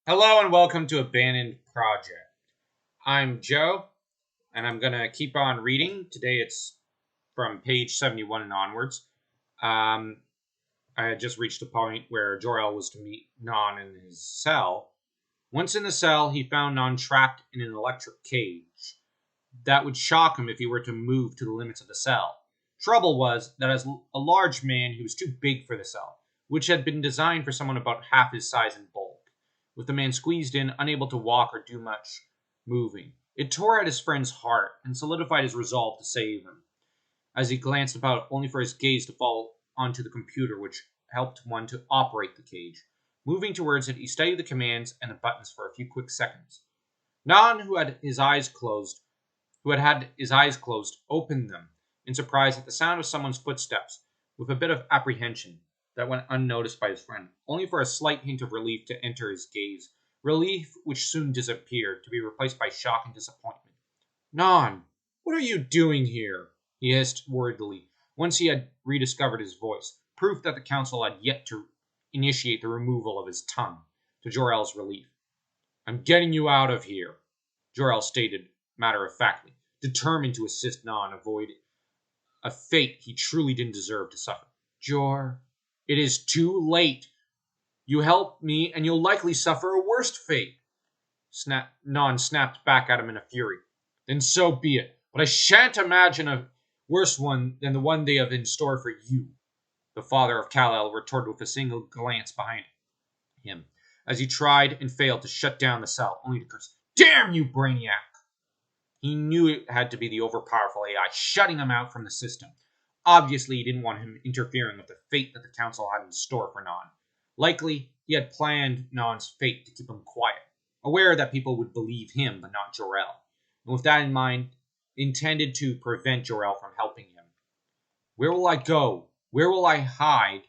Hello and welcome to Abandoned Project. I'm Joe, and I'm going to keep on reading. Today it's from page 71 and onwards. Um, I had just reached a point where Jor-El was to meet Non in his cell. Once in the cell, he found Non trapped in an electric cage. That would shock him if he were to move to the limits of the cell. Trouble was that as a large man, he was too big for the cell, which had been designed for someone about half his size and bulk. With the man squeezed in, unable to walk or do much moving, it tore at his friend's heart and solidified his resolve to save him. As he glanced about, only for his gaze to fall onto the computer which helped one to operate the cage. Moving towards it, he studied the commands and the buttons for a few quick seconds. Nan, who had his eyes closed, opened them in surprise at the sound of someone's footsteps, with a bit of apprehension that went unnoticed by his friend, only for a slight hint of relief to enter his gaze, relief which soon disappeared, to be replaced by shock and disappointment. Non, what are you doing here? He hissed worriedly, once he had rediscovered his voice, proof that the council had yet to initiate the removal of his tongue, to Jor-El's relief. I'm getting you out of here, Jor-El stated matter-of-factly, determined to assist Non avoid a fate he truly didn't deserve to suffer. Jor, it is too late. You helped me, and you'll likely suffer a worse fate. Non snapped back at him in a fury. Then so be it, but I shan't imagine a worse one than the one they have in store for you, the father of Kal-El retorted with a single glance behind him, as he tried and failed to shut down the cell, only to curse, Damn you, Brainiac! He knew it had to be the overpowerful AI shutting him out from the system. Obviously, he didn't want him interfering with the fate that the council had in store for Non. Likely, he had planned Non's fate to keep him quiet, aware that people would believe him but not Jor-El, and with that in mind, intended to prevent Jor-El from helping him. Where will I go? Where will I hide?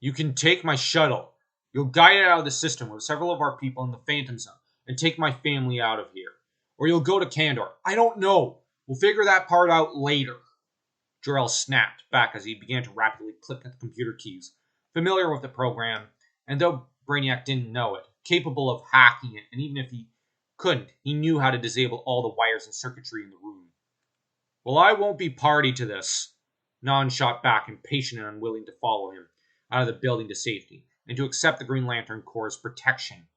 You can take my shuttle. You'll guide it out of the system with several of our people in the Phantom Zone and take my family out of here. Or you'll go to Kandor. I don't know. We'll figure that part out later. Jor-El snapped back as he began to rapidly click at the computer keys, familiar with the program, and though Brainiac didn't know it, capable of hacking it, and even if he couldn't, he knew how to disable all the wires and circuitry in the room. Well, I won't be party to this. Non shot back, impatient and unwilling to follow him out of the building to safety, and to accept the Green Lantern Corps' protection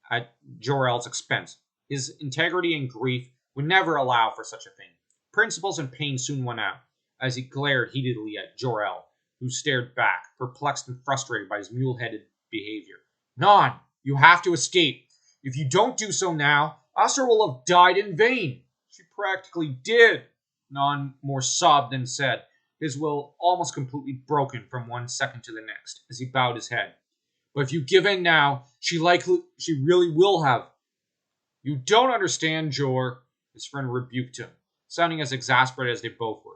at Jor-El's expense. His integrity and grief would never allow for such a thing. Principles and pain soon won out, as he glared heatedly at Jor-El, who stared back, perplexed and frustrated by his mule-headed behavior. Non, you have to escape. If you don't do so now, Astra will have died in vain. She practically did, Non more sobbed than said, his will almost completely broken from one second to the next, as he bowed his head. But if you give in now, she really will have. You don't understand, Jor, his friend rebuked him, sounding as exasperated as they both were.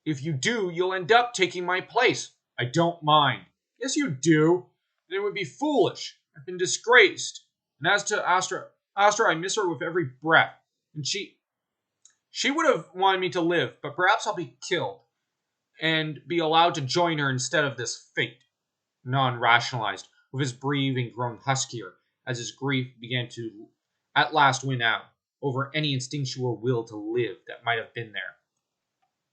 If you do, you'll end up taking my place. I don't mind. Yes, you do. And it would be foolish. I've been disgraced. And as to Astra, I miss her with every breath. And she would have wanted me to live, but perhaps I'll be killed and be allowed to join her instead of this fate. Non rationalized, with his breathing growing huskier as his grief began to at last win out over any instinctual will to live that might have been there.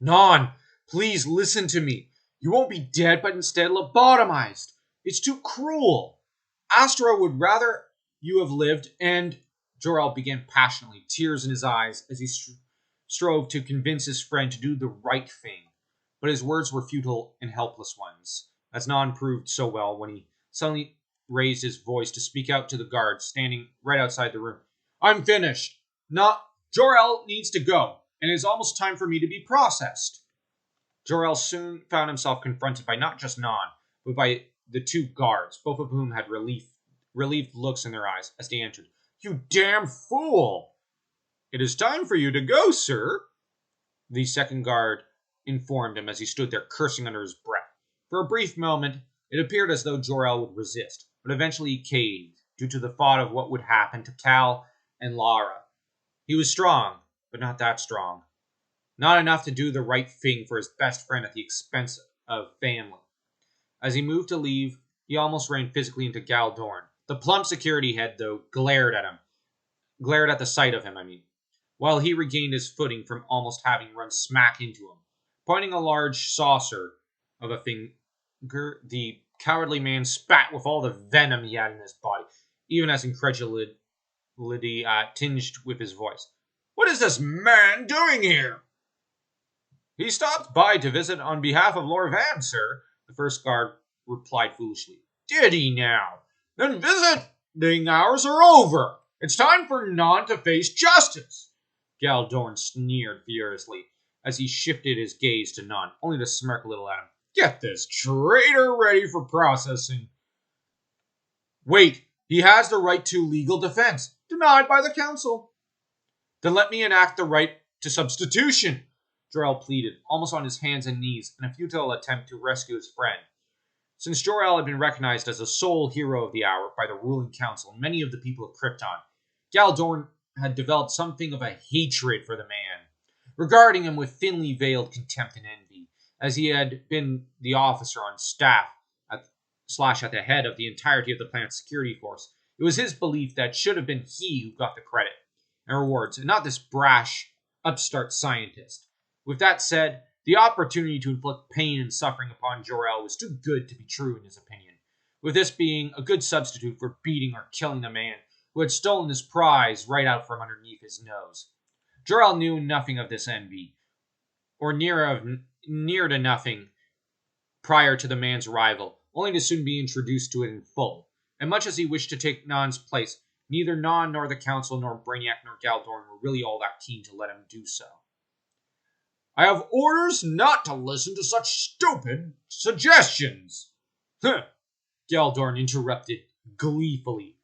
Non, please listen to me. You won't be dead, but instead lobotomized. It's too cruel. Astra would rather you have lived, and Jor-El began passionately, tears in his eyes, as he strove to convince his friend to do the right thing. But his words were futile and helpless ones, as Non proved so well when he suddenly raised his voice to speak out to the guards standing right outside the room. I'm finished. Not Jor-El needs to go, and it is almost time for me to be processed. Jor-El soon found himself confronted by not just Non, but by the two guards, both of whom had relieved looks in their eyes as they entered. You damn fool! It is time for you to go, sir, the second guard informed him as he stood there cursing under his breath. For a brief moment, it appeared as though Jor-El would resist, but eventually he caved, due to the thought of what would happen to Cal and Lara. He was strong, but not that strong. Not enough to do the right thing for his best friend at the expense of family. As he moved to leave, he almost ran physically into Gal Dorn, The plump security head, though, glared at the sight of him, while he regained his footing from almost having run smack into him. Pointing a large saucer of a finger, the cowardly man spat with all the venom he had in his body, even as incredulity tinged with his voice. "What is this man doing here?" "He stopped by to visit on behalf of Lord Van, sir," the first guard replied foolishly. "Did he now? Then visiting hours are over. It's time for none to face justice." Galdorn sneered furiously as he shifted his gaze to none, only to smirk a little at him. "Get this traitor ready for processing." "Wait, he has the right to legal defense, denied by the council." "Then let me enact the right to substitution," Jor-El pleaded, almost on his hands and knees in a futile attempt to rescue his friend. Since Jor-El had been recognized as the sole hero of the hour by the ruling council and many of the people of Krypton, Galdorn had developed something of a hatred for the man, regarding him with thinly veiled contempt and envy, as he had been the officer on staff at the head of the entirety of the planet's security force. It was his belief that it should have been he who got the credit and rewards, and not this brash, upstart scientist. With that said, the opportunity to inflict pain and suffering upon Jor-El was too good to be true in his opinion, with this being a good substitute for beating or killing the man who had stolen his prize right out from underneath his nose. Jor-El knew nothing of this envy, or near to nothing prior to the man's arrival, only to soon be introduced to it in full. And much as he wished to take Non's place, neither Non nor the Council nor Brainiac nor Galdorn were really all that keen to let him do so. "I have orders not to listen to such stupid suggestions." "Huh," Galdorn interrupted gleefully.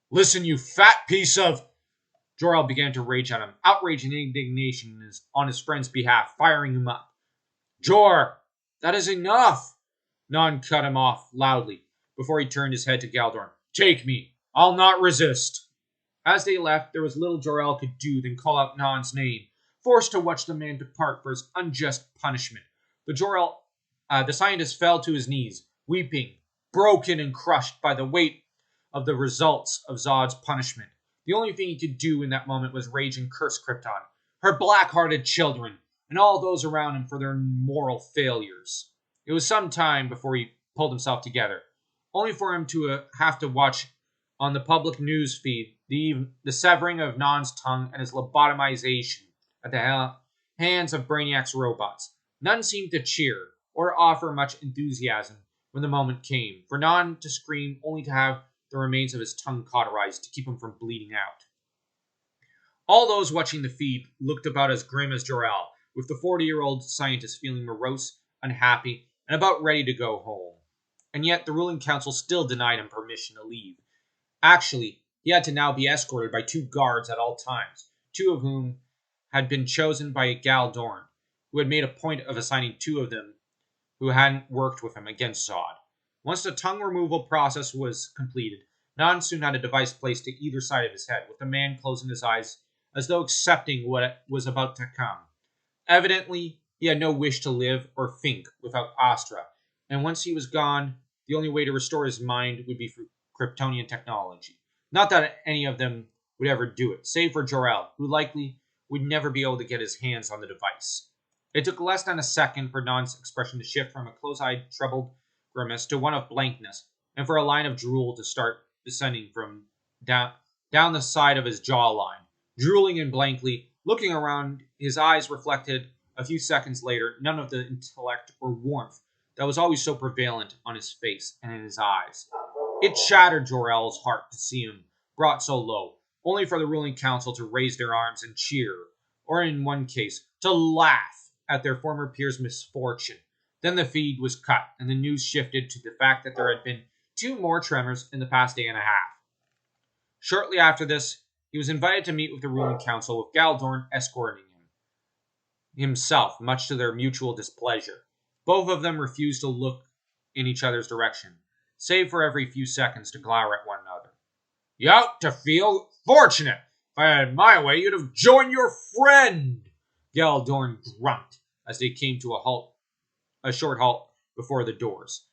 "Listen, you fat piece of—" Jor-El began to rage at him, outrage and indignation on his friend's behalf, firing him up. "Jor, that is enough!" Non cut him off loudly before he turned his head to Galdorn. "Take me. I'll not resist." As they left, there was little Jor-El could do than call out Non's name, forced to watch the man depart for his unjust punishment. The scientist fell to his knees, weeping, broken and crushed by the weight of the results of Zod's punishment. The only thing he could do in that moment was rage and curse Krypton, her black-hearted children, and all those around him for their moral failures. It was some time before he pulled himself together, only for him to have to watch on the public news feed the severing of Non's tongue and his lobotomization at the hands of Brainiac's robots. None seemed to cheer or offer much enthusiasm when the moment came, for Non to scream only to have the remains of his tongue cauterized to keep him from bleeding out. All those watching the feed looked about as grim as Jor-El, with the 40-year-old scientist feeling morose, unhappy, and about ready to go home. And yet the ruling council still denied him permission to leave. Actually, he had to now be escorted by 2 guards at all times, 2 of whom had been chosen by Galdorn, who had made a point of assigning 2 of them who hadn't worked with him against Zod. Once the tongue removal process was completed, Non soon had a device placed to either side of his head, with the man closing his eyes as though accepting what was about to come. Evidently, he had no wish to live or think without Astra, and once he was gone, the only way to restore his mind would be through Kryptonian technology. Not that any of them would ever do it, save for Jor-El, who likely would never be able to get his hands on the device. It took less than a second for Non's expression to shift from a close-eyed, troubled grimace to one of blankness, and for a line of drool to start descending from down the side of his jawline. Drooling and blankly, looking around, his eyes reflected, a few seconds later, none of the intellect or warmth that was always so prevalent on his face and in his eyes. It shattered Jor-El's heart to see him brought so low, only for the ruling council to raise their arms and cheer, or in one case, to laugh at their former peer's misfortune. Then the feed was cut, and the news shifted to the fact that there had been 2 more tremors in the past day and a half. Shortly after this, he was invited to meet with the ruling council, with Galdorn escorting him himself, much to their mutual displeasure. Both of them refused to look in each other's direction, save for every few seconds to glower at one another. "You ought to feel fortunate. If I had my way, you'd have joined your friend," Galdorn grumped as they came to a short halt before the doors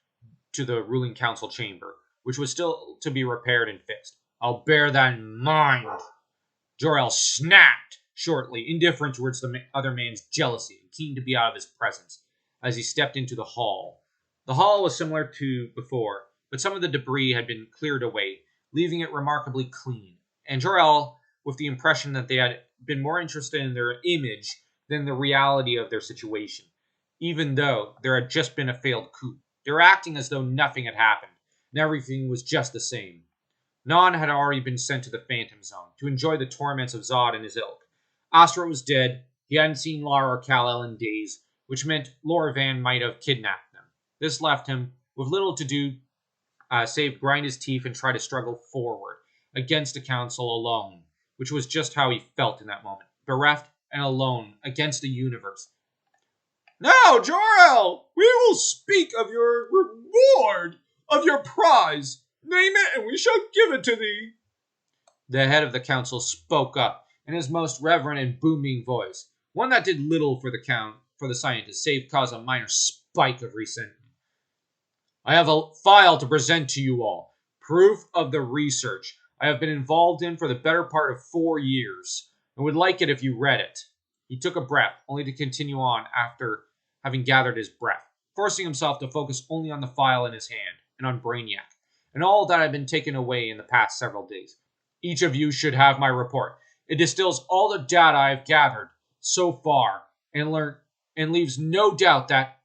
to the ruling council chamber. which was still to be repaired and fixed. I'll bear that in mind. Jor-El snapped shortly, indifferent towards the other man's jealousy and keen to be out of his presence, as he stepped into the hall. The hall was similar to before, but some of the debris had been cleared away, leaving it remarkably clean, and Jor-El with the impression that they had been more interested in their image than the reality of their situation. Even though there had just been a failed coup, they were acting as though nothing had happened, and everything was just the same. Non had already been sent to the Phantom Zone to enjoy the torments of Zod and his ilk. Astra was dead. He hadn't seen Lara or Kal-El in days, which meant Laura Van might have kidnapped them. This left him with little to do save grind his teeth and try to struggle forward against the Council alone, which was just how he felt in that moment, bereft and alone against the universe. Now, Jor-El, we will speak of your reward, of your prize. Name it, and we shall give it to thee. The head of the council spoke up in his most reverent and booming voice, one that did little for the scientist, save cause a minor spike of resentment. I have a file to present to you all, proof of the research I have been involved in for the better part of 4 years, and would like it if you read it. He took a breath, only to continue on after having gathered his breath, forcing himself to focus only on the file in his hand and on Brainiac, and all that had been taken away in the past several days. Each of you should have my report. It distills all the data I have gathered so far and learned, and leaves no doubt that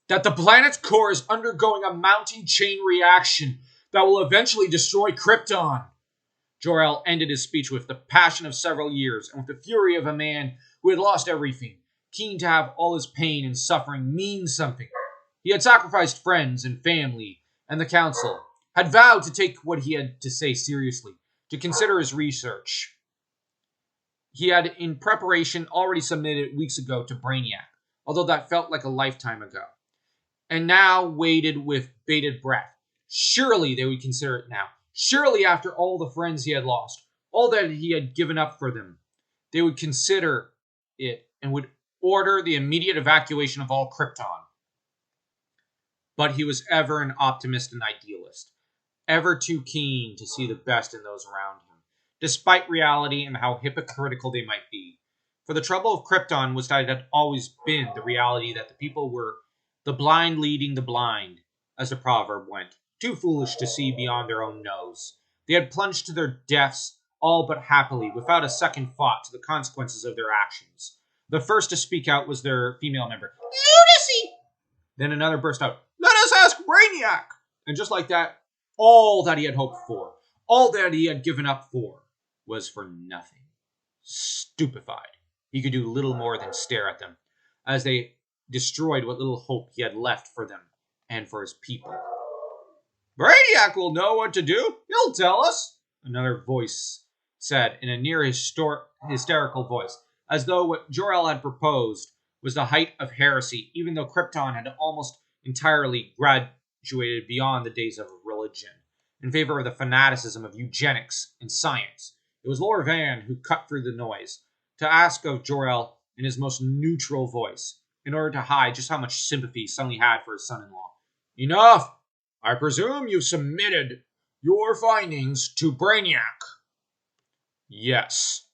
the planet's core is undergoing a mounting chain reaction that will eventually destroy Krypton. Jor-El ended his speech with the passion of several years and with the fury of a man who had lost everything, keen to have all his pain and suffering mean something. He had sacrificed friends and family, and the council had vowed to take what he had to say seriously, to consider his research. He had, in preparation, already submitted weeks ago to Brainiac, although that felt like a lifetime ago, and now waited with bated breath. Surely they would consider it now. Surely after all the friends he had lost, all that he had given up for them, they would consider it and would order the immediate evacuation of all Krypton. But he was ever an optimist and idealist, ever too keen to see the best in those around him, despite reality and how hypocritical they might be. For the trouble of Krypton was that it had always been the reality that the people were the blind leading the blind, as the proverb went, too foolish to see beyond their own nose. They had plunged to their deaths all but happily, without a second thought to the consequences of their actions. The first to speak out was their female member, Lunacy! Then another burst out, Let us ask Brainiac! And just like that, all that he had hoped for, all that he had given up for, was for nothing. Stupefied, he could do little more than stare at them, as they destroyed what little hope he had left for them and for his people. Brainiac will know what to do. He'll tell us, another voice said in a near hysterical voice, as though what Jor-El had proposed was the height of heresy, even though Krypton had almost entirely graduated beyond the days of religion, in favor of the fanaticism of eugenics and science. It was Laura Van who cut through the noise, to ask of Jor-El in his most neutral voice, in order to hide just how much sympathy he suddenly had for his son-in-law. Enough! I presume you submitted your findings to Brainiac. Yes,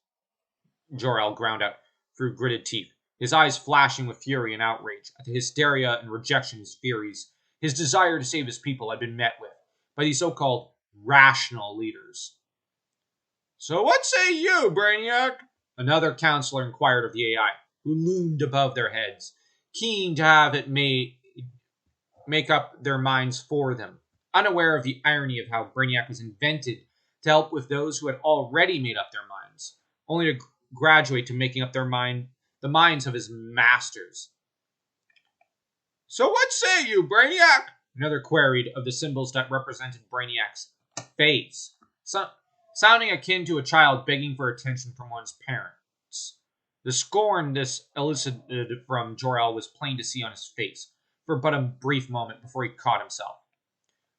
Jor-El ground out through gritted teeth, his eyes flashing with fury and outrage at the hysteria and rejection his desire to save his people had been met with by these so-called rational leaders. So what say you, Brainiac? Another counselor inquired of the AI, who loomed above their heads, keen to have it make up their minds for them, unaware of the irony of how Brainiac was invented to help with those who had already made up their minds, only to graduate to making up the minds of his masters. So what say you, Brainiac? Another queried of the symbols that represented Brainiac's face, sounding akin to a child begging for attention from one's parents. The scorn this elicited from Jor-El was plain to see on his face, for but a brief moment before he caught himself.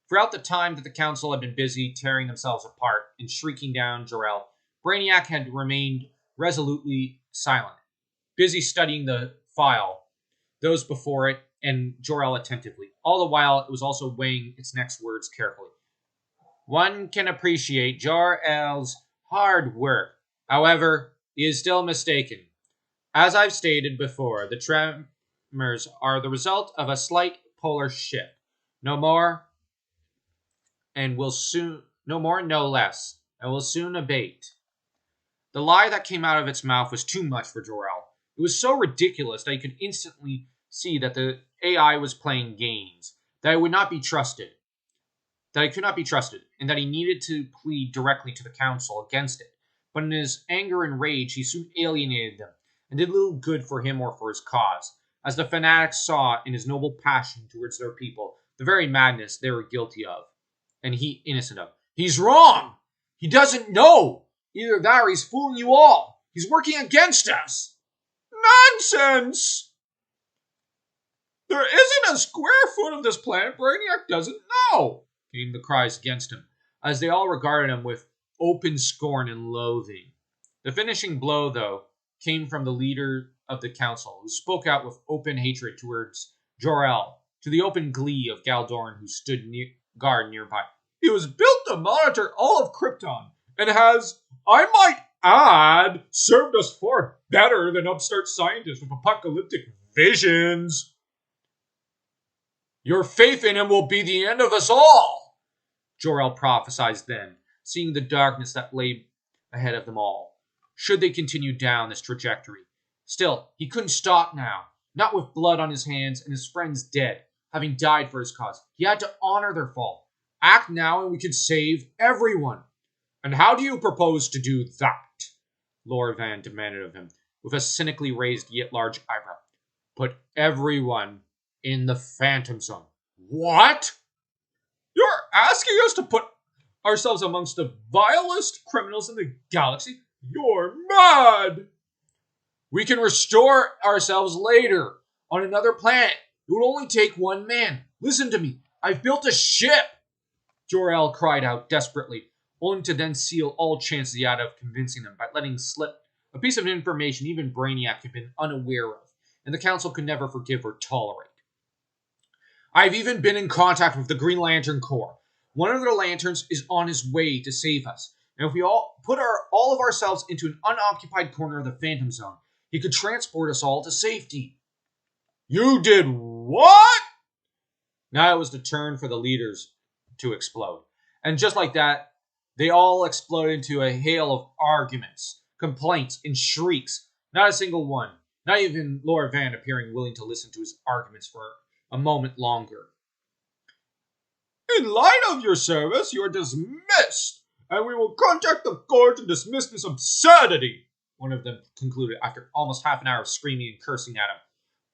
Throughout the time that the council had been busy tearing themselves apart and shrieking down Jor-El, Brainiac had remained resolutely silent, busy studying the file, those before it, and Jor-El attentively. All the while, it was also weighing its next words carefully. One can appreciate Jor-El's hard work. However, he is still mistaken. As I've stated before, the tremors are the result of a slight polar shift. No more, and will soon, no more, no less, and will soon abate. The lie that came out of its mouth was too much for Jor-El. It was so ridiculous that he could instantly see that the AI was playing games, that it would not be trusted, that it could not be trusted, and that he needed to plead directly to the council against it. But in his anger and rage, he soon alienated them, and did little good for him or for his cause, as the fanatics saw in his noble passion towards their people the very madness they were guilty of, and he innocent of. He's wrong! He doesn't know! Either that or he's fooling you all! He's working against us! Nonsense! There isn't a square foot of this planet Brainiac doesn't know! Came the cries against him, as they all regarded him with open scorn and loathing. The finishing blow, though, came from the leader of the council, who spoke out with open hatred towards Jor-El, to the open glee of Galdorn, who stood guard nearby. He was built to monitor all of Krypton, and has, I might add, served us far better than upstart scientists with apocalyptic visions. Your faith in him will be the end of us all, Jor-El prophesied then, seeing the darkness that lay ahead of them all, should they continue down this trajectory. Still, he couldn't stop now, not with blood on his hands and his friends dead, having died for his cause. He had to honor their fall. Act now and we can save everyone. And how do you propose to do that? Lord Van demanded of him, with a cynically raised yet large eyebrow. Put everyone in the Phantom Zone. What? You're asking us to put ourselves amongst the vilest criminals in the galaxy? You're mad! We can restore ourselves later, on another planet. It would only take one man. Listen to me. I've built a ship! Jor-El cried out desperately, only to then seal all chances he had of convincing them by letting slip a piece of information even Brainiac had been unaware of, and the Council could never forgive or tolerate. I've even been in contact with the Green Lantern Corps. One of their lanterns is on his way to save us, and if we all put all of ourselves into an unoccupied corner of the Phantom Zone, he could transport us all to safety. You did what? Now it was the turn for the leaders to explode. And just like that, they all exploded into a hail of arguments, complaints, and shrieks. Not a single one, not even Lord Van appearing willing to listen to his arguments for a moment longer. In light of your service, you are dismissed, and we will contact the court to dismiss this absurdity, one of them concluded after almost half an hour of screaming and cursing at him.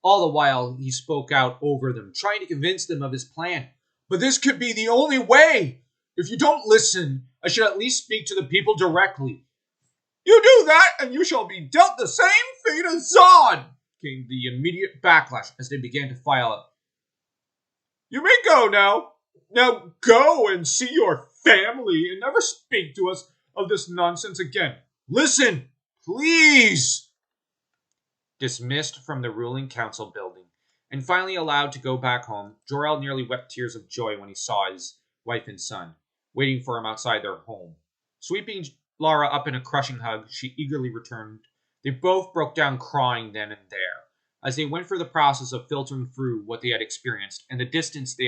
All the while, he spoke out over them, trying to convince them of his plan. But this could be the only way. If you don't listen, I should at least speak to the people directly. You do that, and you shall be dealt the same fate as Zod, came the immediate backlash as they began to file out. You may go now. Now go and see your family and never speak to us of this nonsense again. Listen, please. Dismissed from the ruling council building, and finally allowed to go back home, Jor-El nearly wept tears of joy when he saw his wife and son, waiting for him outside their home. Sweeping Lara up in a crushing hug, she eagerly returned. They both broke down crying then and there, as they went through the process of filtering through what they had experienced, and the distance they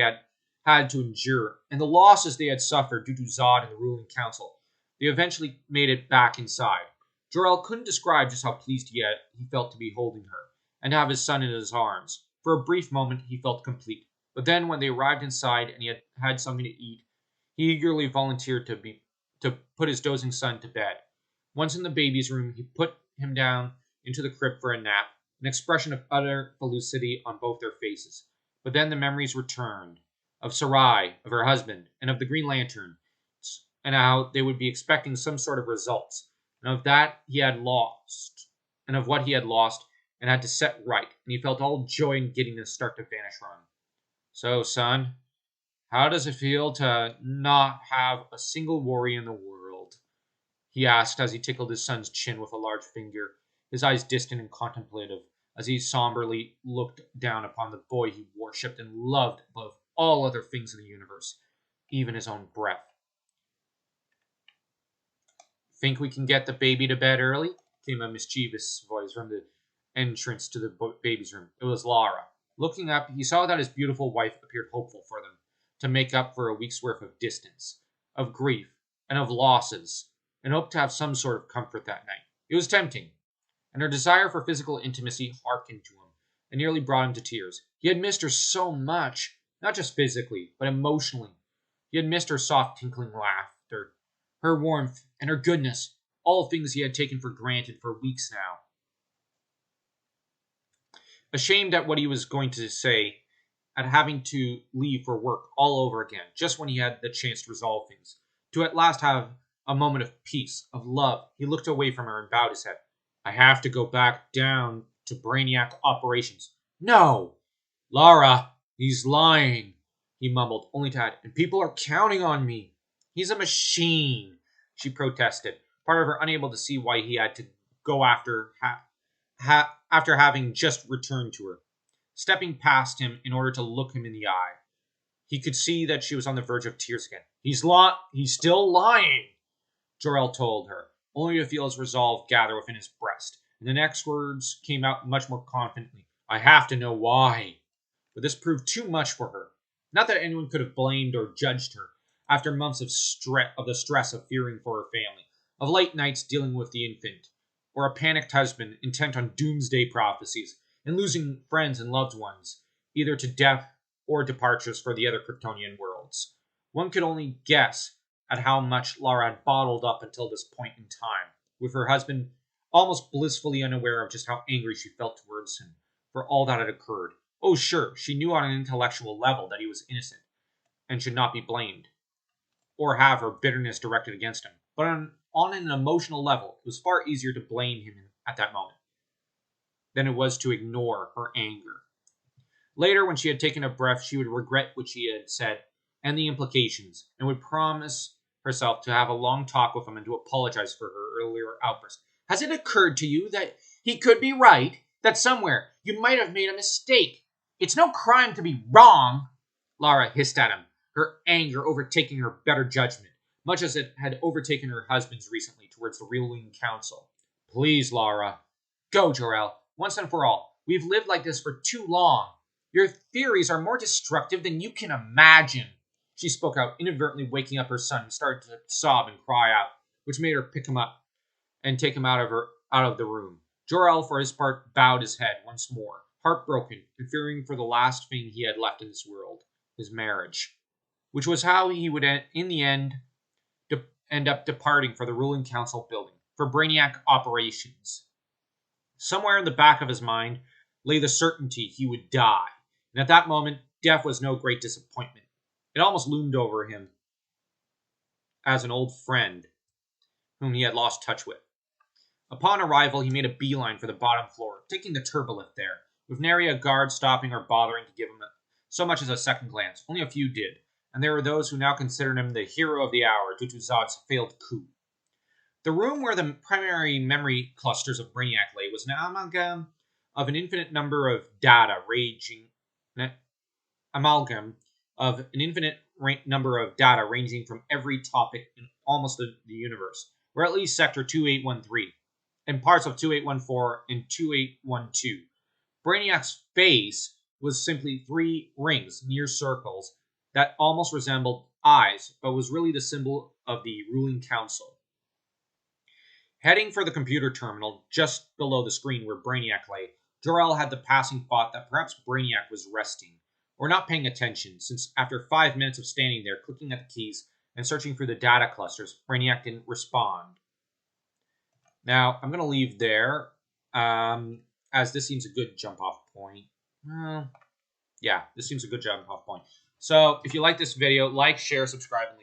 had to endure, and the losses they had suffered due to Zod and the ruling council. They eventually made it back inside. Jor-El couldn't describe just how pleased he felt to be holding her, and to have his son in his arms. For a brief moment, he felt complete. But then, when they arrived inside and he had had something to eat, he eagerly volunteered to put his dozing son to bed. Once in the baby's room, he put him down into the crib for a nap, an expression of utter felicity on both their faces. But then the memories returned, of Sarai, of her husband, and of the Green Lantern, and how they would be expecting some sort of results, and of that he had lost, and of what he had lost, and had to set right, and he felt all joy and giddiness start to vanish from him. So, son, how does it feel to not have a single worry in the world? He asked as he tickled his son's chin with a large finger, his eyes distant and contemplative, as he somberly looked down upon the boy he worshipped and loved above all other things in the universe, even his own breath. Think we can get the baby to bed early? Came a mischievous voice from the entrance to the baby's room. It was Laura. Looking up, he saw that his beautiful wife appeared hopeful for them to make up for a week's worth of distance, of grief, and of losses, and hoped to have some sort of comfort that night. It was tempting, and her desire for physical intimacy hearkened to him and nearly brought him to tears. He had missed her so much, not just physically, but emotionally. He had missed her soft, tinkling laughter, her warmth, and her goodness, all things he had taken for granted for weeks now. Ashamed at what he was going to say, at having to leave for work all over again, just when he had the chance to resolve things, to at last have a moment of peace, of love, he looked away from her and bowed his head. I have to go back down to Brainiac operations. No! Lara, he's lying, he mumbled, only to add, and people are counting on me. He's a machine, she protested, part of her unable to see why he had to go after after having just returned to her. Stepping past him in order to look him in the eye, he could see that she was on the verge of tears again. He's still lying, Jor-El told her, only to feel his resolve gather within his breast. And the next words came out much more confidently. I have to know why. But this proved too much for her. Not that anyone could have blamed or judged her after months of the stress of fearing for her family, of late nights dealing with the infant, or a panicked husband intent on doomsday prophecies, and losing friends and loved ones, either to death or departures for the other Kryptonian worlds. One could only guess at how much Lara had bottled up until this point in time, with her husband almost blissfully unaware of just how angry she felt towards him for all that had occurred. Oh, sure, she knew on an intellectual level that he was innocent and should not be blamed, or have her bitterness directed against him. But on an emotional level, it was far easier to blame him at that moment than it was to ignore her anger. Later, when she had taken a breath, she would regret what she had said and the implications, and would promise herself to have a long talk with him and to apologize for her earlier outburst. Has it occurred to you that he could be right? That somewhere you might have made a mistake? It's no crime to be wrong, Lara hissed at him, her anger overtaking her better judgment, much as it had overtaken her husband's recently towards the ruling council. Please, Lara. Go, Jor-El, once and for all. We've lived like this for too long. Your theories are more destructive than you can imagine. She spoke out, inadvertently waking up her son, and started to sob and cry out, which made her pick him up and take him out of the room. Jor-El, for his part, bowed his head once more, heartbroken and fearing for the last thing he had left in this world, his marriage, which was how he would, in the end up departing for the ruling council building, for Brainiac operations. Somewhere in the back of his mind lay the certainty he would die, and at that moment, death was no great disappointment. It almost loomed over him as an old friend whom he had lost touch with. Upon arrival, he made a beeline for the bottom floor, taking the turbolift there, with nary a guard stopping or bothering to give him so much as a second glance. Only a few did, and there were those who now considered him the hero of the hour due to Zod's failed coup. The room where the primary memory clusters of Brainiac lay was an amalgam of an infinite number of data ranging from every topic in almost the universe, or at least Sector 2813, and parts of 2814 and 2812. Brainiac's face was simply 3 rings, near circles, that almost resembled eyes, but was really the symbol of the ruling council. Heading for the computer terminal just below the screen where Brainiac lay, Jor-El had the passing thought that perhaps Brainiac was resting, or not paying attention, since after 5 minutes of standing there, clicking at the keys and searching through the data clusters, Brainiac didn't respond. Now, I'm going to leave there, as this seems a good jump-off point. Yeah, this seems a good jump-off point. So, if you like this video, like, share, subscribe, and leave